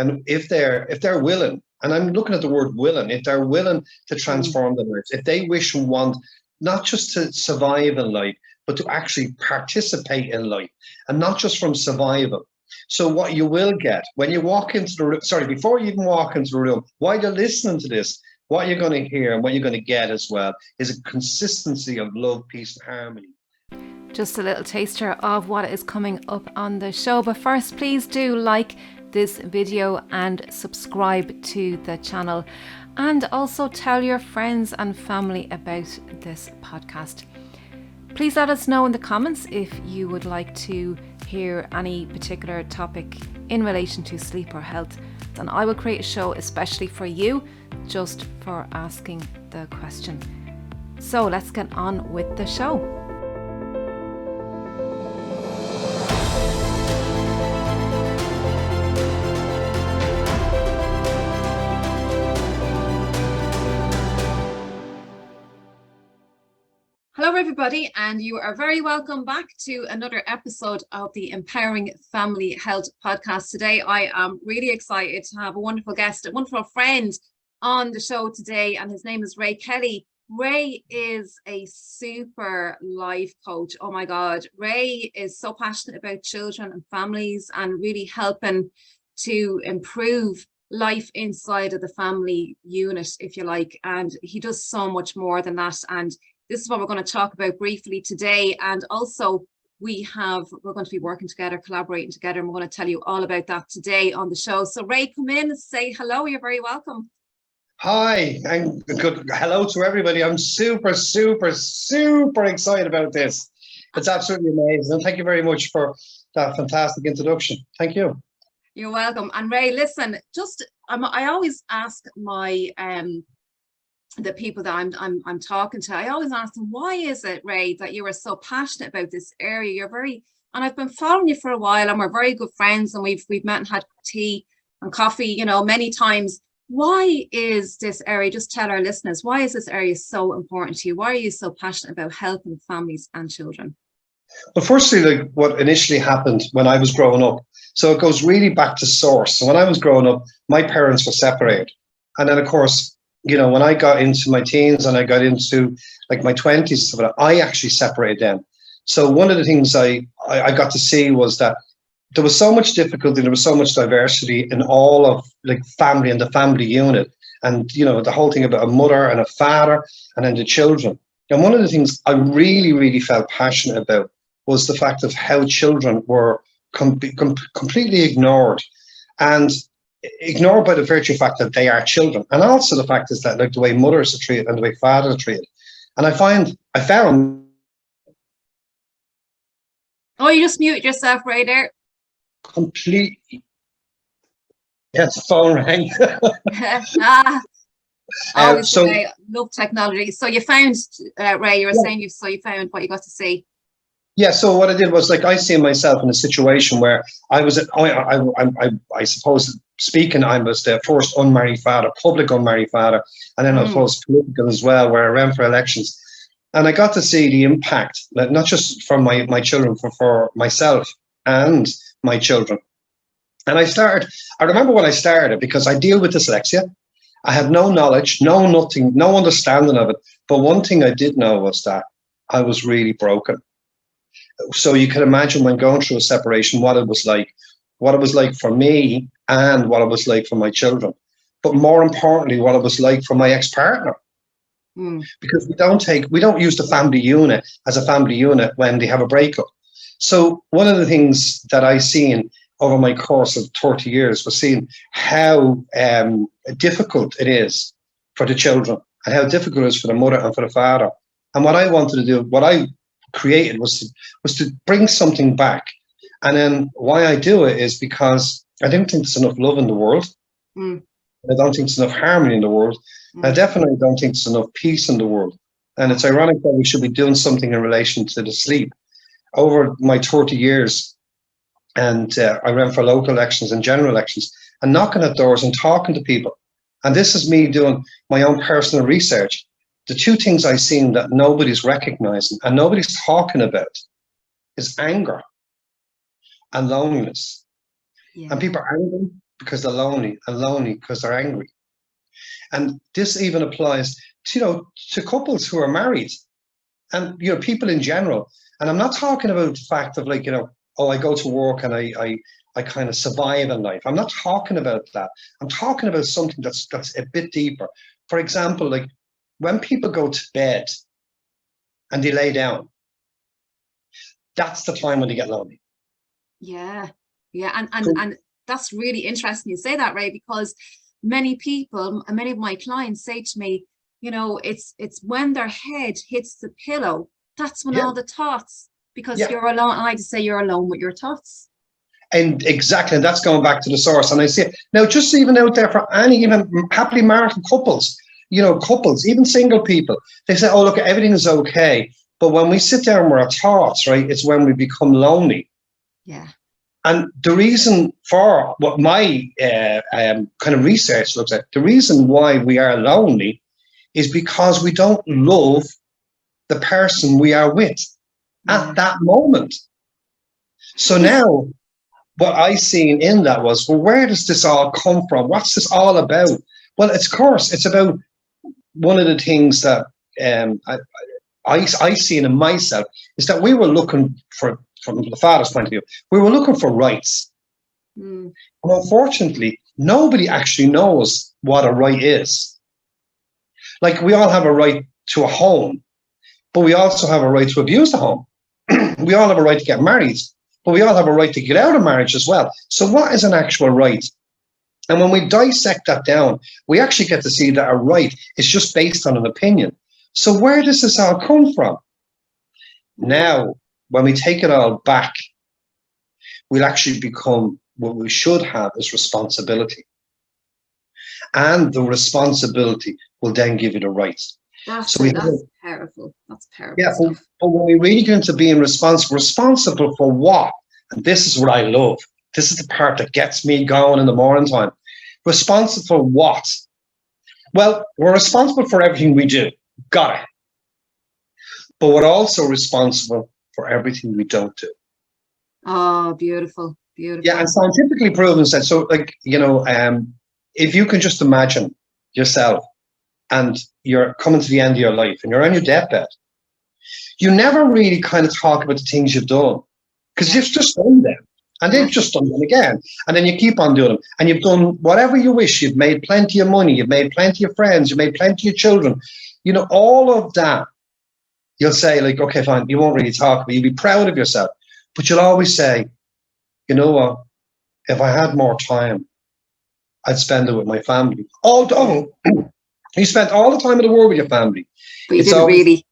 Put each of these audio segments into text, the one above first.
And if they're willing, and I'm looking at the word willing, if they're willing to transform their lives, if they wish and want not just to survive in life, but to actually participate in life, and not just from survival. So what you will get when you walk into the room, before you even walk into the room, while you're listening to this, what you're going to hear and what you're going to get as well is a consistency of love, peace, and harmony. Just a little taster of what is coming up on the show. But first, please do like this video and subscribe to the channel, and also tell your friends and family about this podcast. Please let us know in the comments if you would like to hear any particular topic in relation to sleep or health. Then I will create a show especially for you, just for asking the question. So let's get on with the show. Hello everybody, and you are very welcome back to another episode of the Empowering Family Health podcast. Today I am really excited to have a wonderful guest, a wonderful friend on the show today, and his name is Ray Kelly. Ray is a super life coach. Oh my God, Ray is so passionate about children and families and really helping to improve life inside of the family unit, if you like, and he does so much more than that. And this is what we're going to talk about briefly today. And also we're going to be working together, collaborating together, and we're going to tell you all about that today on the show. So Ray, come in and say hello. You're very welcome. Hi, and good hello to everybody. I'm super, super, super excited about this. It's absolutely amazing. And thank you very much for that fantastic introduction. Thank you. You're welcome. And Ray, listen, I always ask my the people that I'm talking to, I always ask them, why is it, Ray, that you are so passionate about this area? And I've been following you for a while, and we're very good friends, and we've met and had tea and coffee, many times. Why is this area, just tell our listeners, why is this area so important to you? Why are you so passionate about helping families and children? Well, firstly, like what initially happened when I was growing up. So it goes really back to source. So when I was growing up, my parents were separated. And then, of course, when I got into my teens and I got into like my 20s, I actually separated them. So one of the things I got to see was that there was so much difficulty, there was so much diversity in all of like family and the family unit. And, the whole thing about a mother and a father and then the children. And one of the things I really, really felt passionate about was the fact of how children were completely ignored. And ignored by the virtue fact that they are children, and also the fact is that like the way mothers are treated and the way fathers are treated. And I found oh, you just muted yourself right there. Completely. Yes, the phone rang. Always so I love technology. So you found Ray, you were saying you found what you got to see. Yeah, so what I did was like I see myself in a situation where I was I suppose speaking, I was the first unmarried father, public unmarried father, and then I suppose political as well, where I ran for elections. And I got to see the impact, not just from my children, for myself and my children. And I remember when I started, because I deal with dyslexia. I had no knowledge, nothing, no understanding of it. But one thing I did know was that I was really broken. So you can imagine when going through a separation, what it was like for me and what it was like for my children. But more importantly, what it was like for my ex-partner. Because we don't use the family unit as a family unit when they have a breakup. So one of the things that I seen over my course of 30 years was seeing how difficult it is for the children and how difficult it is for the mother and for the father. And what I wanted to do, what I created was to bring something back. And then why I do it is because I don't think there's enough love in the world. I don't think there's enough harmony in the world. I definitely don't think there's enough peace in the world. And it's ironic that we should be doing something in relation to the sleep. Over my 30 years, and I ran for local elections and general elections, and knocking at doors and talking to people. And this is me doing my own personal research. The two things I've seen that nobody's recognizing and nobody's talking about is anger and loneliness. And people are angry, because they're lonely, and lonely because they're angry. And this even applies to, to couples who are married, and people in general. And I'm not talking about the fact of like, oh, I go to work and I kind of survive in life. I'm not talking about that. I'm talking about something that's a bit deeper. For example, like when people go to bed and they lay down, that's the time when they get lonely. Yeah. And that's really interesting you say that, Ray, because many people, and many of my clients say to me, it's when their head hits the pillow, that's when all the thoughts, because you're alone. I like to say you're alone with your thoughts. And exactly, and that's going back to the source. And I see it now, just even out there for any even happily married couples, couples, even single people, they say, oh, look, everything is okay. But when we sit down with our thoughts, right, it's when we become lonely. Yeah. And the reason for what my kind of research looks at, the reason why we are lonely is because we don't love the person we are with at that moment. So now what I seen in that was, well, where does this all come from? What's this all about? Well, of course, it's about one of the things that I seen in myself is that we were looking for, from the father's point of view, we were looking for rights. And unfortunately, nobody actually knows what a right is. Like, we all have a right to a home, but we also have a right to abuse the home. We all have a right to get married, but we all have a right to get out of marriage as well. So what is an actual right? And when we dissect that down, we actually get to see that a right is just based on an opinion. So where does this all come from? Now, when we take it all back, we'll actually become what we should have is responsibility. And the responsibility will then give you the rights. That's powerful. That's powerful. Yeah, but when we really get into being responsible for what? And this is what I love. This is the part that gets me going in the morning time. Responsible for what? Well, we're responsible for everything we do. Got it. But we're also responsible for everything we don't do. Oh, beautiful. Beautiful. Yeah, and scientifically proven that. So, like, if you can just imagine yourself and you're coming to the end of your life and you're on your deathbed, you never really kind of talk about the things you've done because you've just done them and they've just done them again. And then you keep on doing them and you've done whatever you wish. You've made plenty of money. You've made plenty of friends. You've made plenty of children. All of that. You'll say, like, okay, fine, you won't really talk, but you'll be proud of yourself. But you'll always say, you know what? If I had more time, I'd spend it with my family. Although you spent all the time in the world with your family. But you didn't really.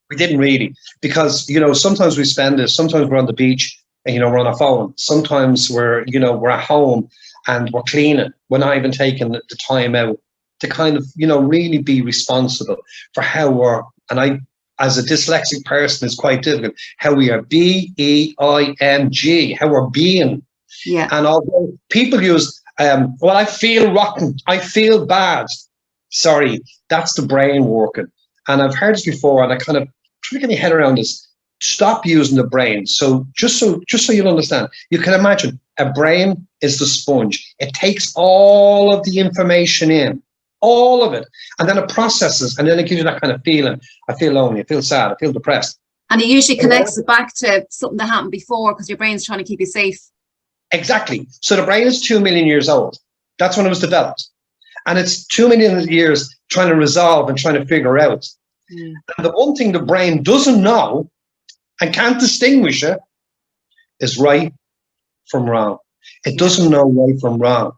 We didn't really. Because, sometimes we spend it, sometimes we're on the beach and, we're on our phone. Sometimes we're at home and we're cleaning. We're not even taking the time out to kind of, really be responsible for how we're, and I, as a dyslexic person, it's quite difficult, how we are being, how we're being. Yeah. And although people use, well, I feel rotten, I feel bad. Sorry, that's the brain working. And I've heard this before, and I kind of try to get my head around this. Stop using the brain. So just so you'll understand, you can imagine a brain is the sponge. It takes all of the information in, all of it, and then it processes, and then it gives you that kind of feeling. I feel lonely, I feel sad, I feel depressed. And it usually connects it back to something that happened before because your brain's trying to keep you safe. Exactly. So the brain is 2 million years old. That's when it was developed. And it's 2 million years trying to resolve and trying to figure out. And the one thing the brain doesn't know and can't distinguish it is right from wrong. It doesn't know right from wrong.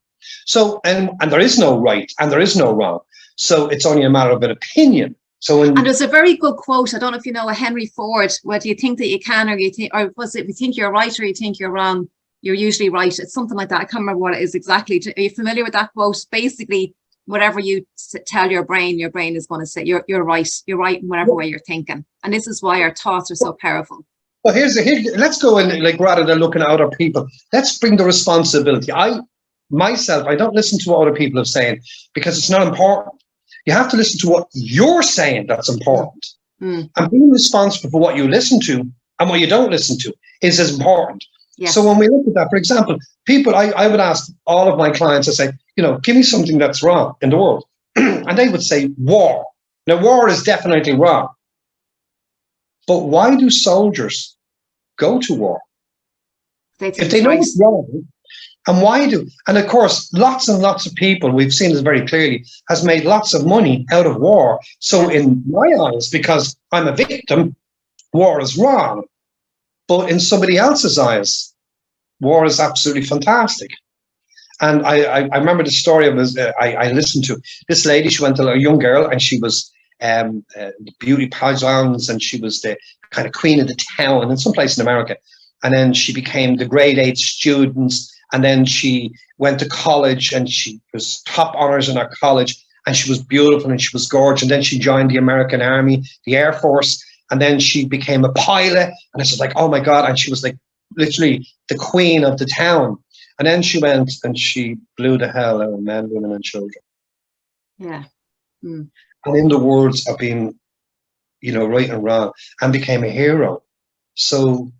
So, and there is no right and there is no wrong. So it's only a matter of an opinion. So, and there's a very good quote. I don't know if you know a Henry Ford. Whether you think that you can, or you think, or was it, if you think you're right or you think you're wrong, you're usually right. It's something like that. I can't remember what it is exactly. Are you familiar with that quote? Basically, whatever you tell your brain is going to say you're right. You're right in whatever way you're thinking. And this is why our thoughts are so powerful. Well, let's go in, like, rather than looking at other people, let's bring the responsibility. I don't listen to what other people are saying because it's not important. You have to listen to what you're saying that's important. And being responsible for what you listen to and what you don't listen to is as important. Yes. So when we look at that, for example, people, I would ask all of my clients, I say, give me something that's wrong in the world. And they would say war. Now, war is definitely wrong. But why do soldiers go to war? If they know it's wrong, and why do? And of course, lots and lots of people, we've seen this very clearly, has made lots of money out of war. So in my eyes, because I'm a victim, war is wrong. But in somebody else's eyes, war is absolutely fantastic. And I remember the story I listened to. This lady, she went to a young girl, and she was the beauty pageants, and she was the kind of queen of the town in some place in America. And then she became the grade 8 students, and then she went to college, and she was top honors in her college, and she was beautiful and she was gorgeous. And then she joined the American Army, the Air Force, and then she became a pilot. And it's like, oh my God. And she was like literally the queen of the town. And then she went and she blew the hell out of men, women, and children. Yeah. And in the words of being, right and wrong, and became a hero. So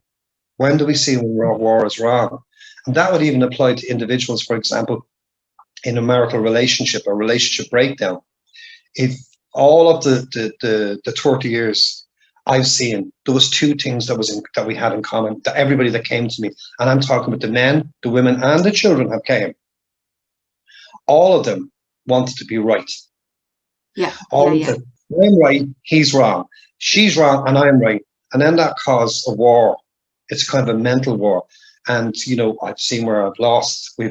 when do we see when war is wrong? And that would even apply to individuals, for example, in a marital relationship or relationship breakdown. If all of the 30 years I've seen, there was two things that we had in common, that everybody that came to me, and I'm talking about the men, the women, and the children have came. All of them wanted to be right. Yeah. All of them. I'm right, he's wrong. She's wrong, and I'm right. And then that caused a war. It's kind of a mental war. And, I've seen where we've lost, we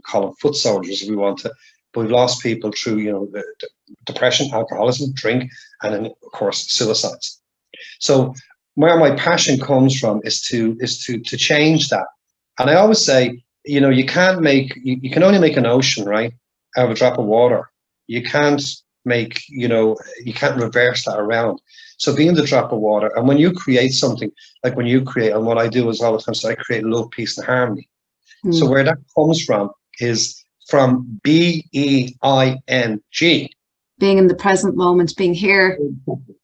call them foot soldiers if we want to, but we've lost people through, the depression, alcoholism, drink, and then, of course, suicides. So where my passion comes from is to change that. And I always say, you can only make an ocean, right, out of a drop of water. You can't make, you can't reverse that around. So being the drop of water, and when you create something, like when you create, and what I do is all the time, so I create love, peace, and harmony. So where that comes from is from BEING. Being in the present moment, being here.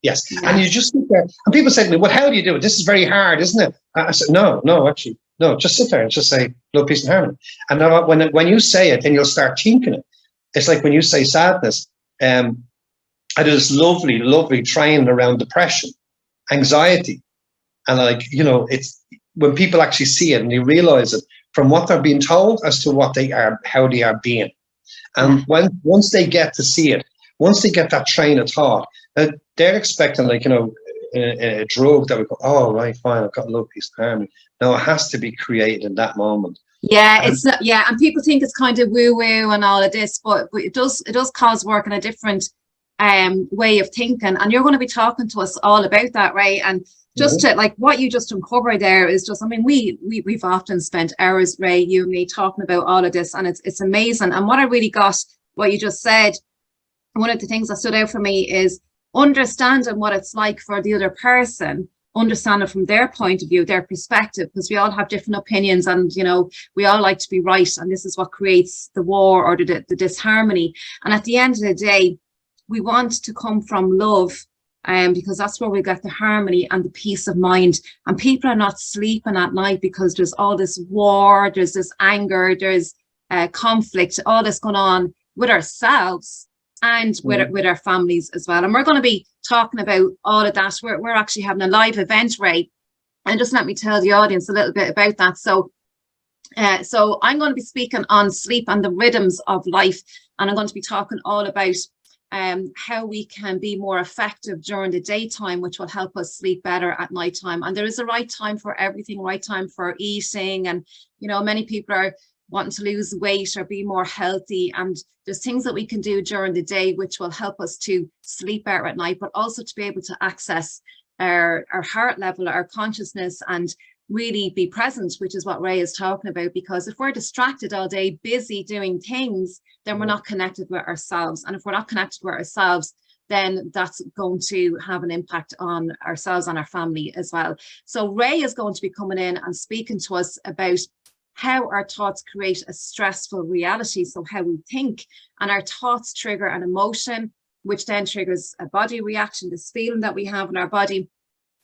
Yes. Yeah. And you just sit there, and people say to me, well, how do you do it? This is very hard, isn't it? I said, no, actually, no, just sit there and just say love, peace, and harmony. And when you say it, then you'll start thinking it. It's like when you say sadness, I do this lovely, lovely training around depression, anxiety. And it's when people actually see it and they realize it from what they're being told as to what they are, how they are being. And once they get to see it, once they get that train of thought, they're expecting a drug that would go, oh, right, fine, I've got love, peace, harmony. No, it has to be created in that moment. Yeah, it's not, and people think it's kind of woo-woo and all of this, but it does cause work in a different way of thinking. And you're going to be talking to us all about that, Ray. And just to what you just uncovered there is just, we've often spent hours, Ray, you and me, talking about all of this, and it's amazing. And what I really got, what you just said, one of the things that stood out for me is understanding what it's like for the other person, understanding from their point of view, their perspective, because we all have different opinions, and we all like to be right, and this is what creates the war or the disharmony. And at the end of the day, we want to come from love, because that's where we get the harmony and the peace of mind. And people are not sleeping at night because there's all this war, there's this anger, there's conflict, all this going on with ourselves and with our families as well. And we're going to be talking about all of that. We're actually having a live event, Ray, and just let me tell the audience a little bit about that. So I'm going to be speaking on sleep and the rhythms of life, and I'm going to be talking all about how we can be more effective during the daytime, which will help us sleep better at nighttime. And there is a right time for everything, right time for eating, and many people are wanting to lose weight or be more healthy, and there's things that we can do during the day which will help us to sleep better at night, but also to be able to access our heart level, our consciousness, and really be present, which is what Ray is talking about. Because if we're distracted all day, busy doing things, then we're not connected with ourselves. And if we're not connected with ourselves, then that's going to have an impact on ourselves and our family as well. So Ray is going to be coming in and speaking to us about how our thoughts create a stressful reality. So how we think, and our thoughts trigger an emotion, which then triggers a body reaction, this feeling that we have in our body.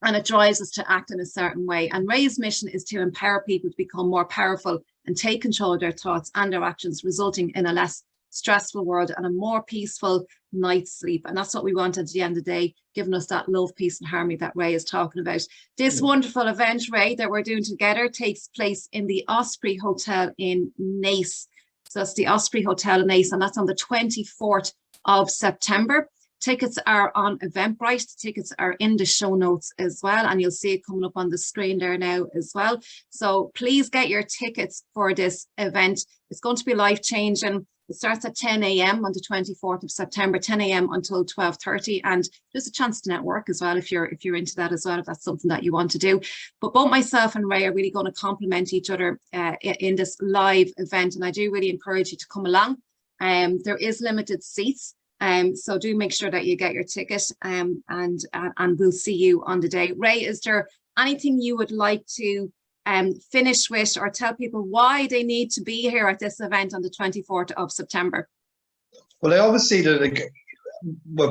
and it drives us to act in a certain way. And Ray's mission is to empower people to become more powerful and take control of their thoughts and their actions, resulting in a less stressful world and a more peaceful night's sleep. And that's what we want at the end of the day, giving us that love, peace and harmony that Ray is talking about. This wonderful event, Ray, that we're doing together takes place in the Osprey Hotel in Naas. So that's the Osprey Hotel in Naas, and that's on the 24th of September. Tickets are on Eventbrite. The tickets are in the show notes as well, and you'll see it coming up on the screen there now as well. So please get your tickets for this event. It's going to be life-changing. It starts at 10 a.m. on the 24th of September, 10 a.m. until 12:30, and there's a chance to network as well if you're into that as well, if that's something that you want to do. But both myself and Ray are really going to complement each other in this live event, and I do really encourage you to come along. There is limited seats. So do make sure that you get your ticket, and we'll see you on the day. Ray, is there anything you would like to finish with, or tell people why they need to be here at this event on the 24th of September? Well, I always see that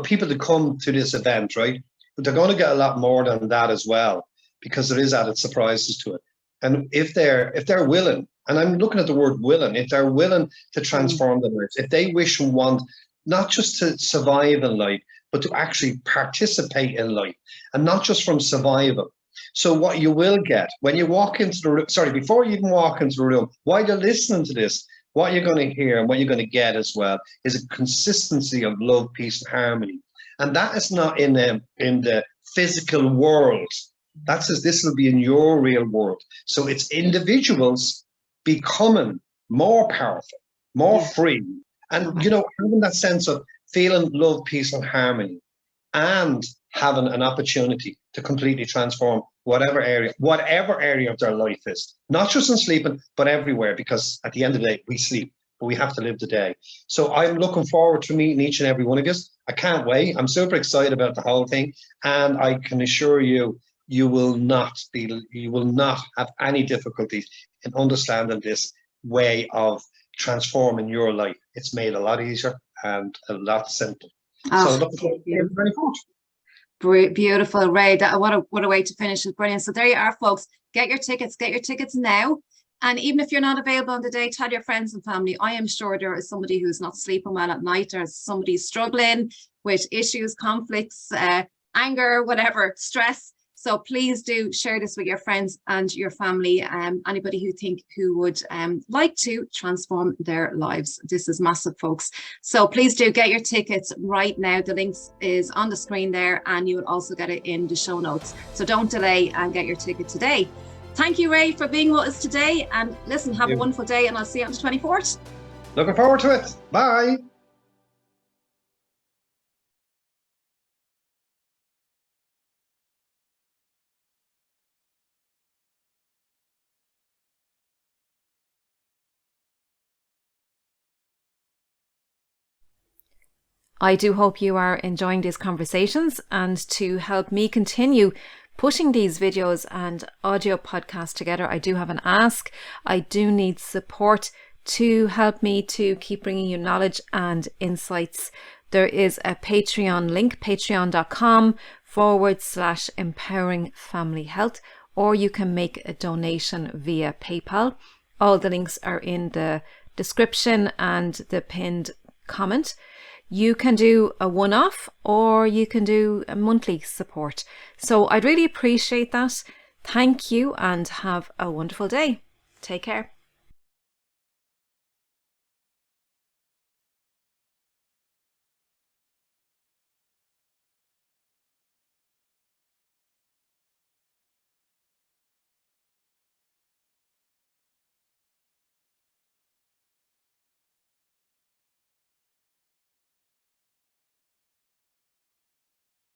people that come to this event, right, but they're going to get a lot more than that as well, because there is added surprises to it. And if they're willing, and I'm looking at the word willing, if they're willing to transform their lives, if they wish and want not just to survive in life, but to actually participate in life, and not just from survival. So what you will get when you walk into the room, before you even walk into the room, while you're listening to this, what you're going to hear and what you're going to get as well is a consistency of love, peace and harmony. And that is not in the physical world. That says this will be in your real world. So it's individuals becoming more powerful, more free, and, having that sense of feeling love, peace and harmony, and having an opportunity to completely transform whatever area of their life is, not just in sleeping, but everywhere, because at the end of the day, we sleep, but we have to live the day. So I'm looking forward to meeting each and every one of us. I can't wait. I'm super excited about the whole thing. And I can assure you, you will not have any difficulties in understanding this way of transforming your life. It's made a lot easier and a lot simpler. So looking forward to the 24th. Beautiful, Ray. What a way to finish it. Brilliant. So there you are, folks. Get your tickets now. And even if you're not available on the day, tell your friends and family. I am sure there is somebody who's not sleeping well at night, or somebody struggling with issues, conflicts, anger, whatever, stress. So please do share this with your friends and your family, anybody who would like to transform their lives. This is massive, folks. So please do get your tickets right now. The link is on the screen there, and you will also get it in the show notes. So don't delay and get your ticket today. Thank you, Ray, for being with us today. And listen, have a wonderful day, and I'll see you on the 24th. Looking forward to it. Bye. I do hope you are enjoying these conversations, and to help me continue pushing these videos and audio podcasts together, I do have an ask. I do need support to help me to keep bringing you knowledge and insights. There is a Patreon link, patreon.com/empowering family health, or you can make a donation via PayPal. All the links are in the description and the pinned comment. You can do a one-off, or you can do a monthly support. So I'd really appreciate that. Thank you, and have a wonderful day. Take care.